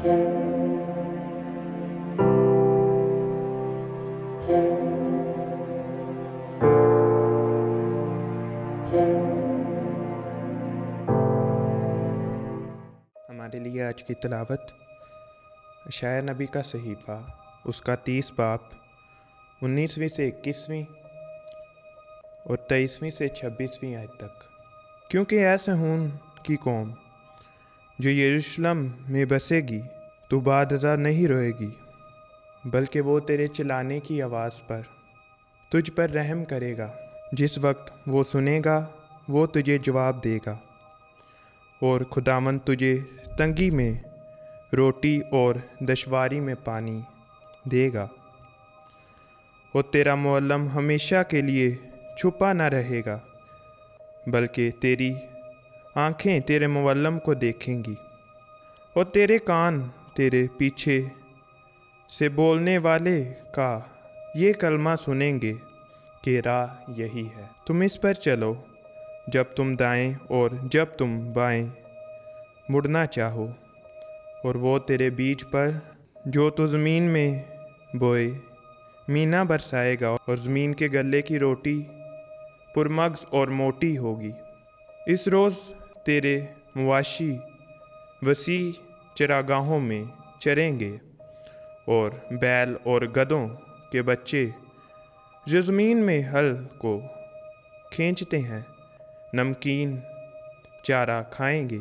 ہمارے لیے آج کی تلاوت اشعیاء نبی کا صحیفہ، اس کا 30 باب 19ویں سے 21ویں اور 23ویں سے 26ویں آیت تک۔ کیونکہ اے صہیون کی قوم جو یروشلم میں بسے گی، تو بعد ازاں نہیں روئے گی، بلکہ وہ تیرے چلانے کی آواز پر تجھ پر رحم کرے گا۔ جس وقت وہ سنے گا وہ تجھے جواب دے گا، اور خداوند تجھے تنگی میں روٹی اور دشواری میں پانی دے گا، اور تیرا معلم ہمیشہ کے لیے چھپا نہ رہے گا، بلکہ تیری آنکھیں تیرے معلم کو دیکھیں گی، اور تیرے کان تیرے پیچھے سے بولنے والے کا یہ کلمہ سنیں گے کہ راہ یہی ہے، تم اس پر چلو جب تم دائیں اور جب تم بائیں مڑنا چاہو۔ اور وہ تیرے بیج پر جو تو زمین میں بوئے مینہ برسائے گا، اور زمین کے گلے کی روٹی پرمغز اور موٹی ہوگی۔ اس روز تیرے مواشی وسیع چراگاہوں میں چریں گے، اور بیل اور گدھوں کے بچے جو زمین میں ہل کو کھینچتے ہیں نمکین چارہ کھائیں گے،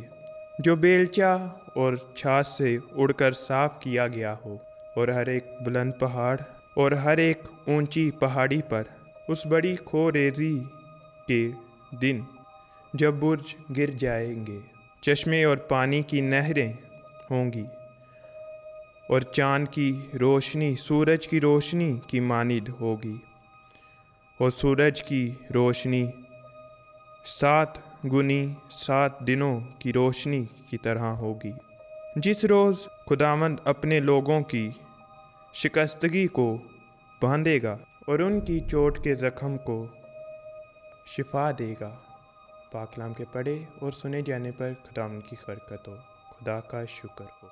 جو بیلچہ اور چھاس سے اڑ کر صاف کیا گیا ہو۔ اور ہر ایک بلند پہاڑ اور ہر ایک اونچی پہاڑی پر اس بڑی خونریزی کے دن جب برج گر جائیں گے، چشمے اور پانی کی نہریں ہوں گی، اور چاند کی روشنی سورج کی روشنی کی مانند ہوگی، اور سورج کی روشنی 7 گنی 7 دنوں کی روشنی کی طرح ہوگی۔ جس روز خداوند اپنے لوگوں کی شکستگی کو باندھے گا اور ان کی چوٹ کے زخم کو شفا دے گا۔ پاک کلام کے پڑھے اور سنے جانے پر خداوند کی برکت ہو۔ خدا کا شکر ہو۔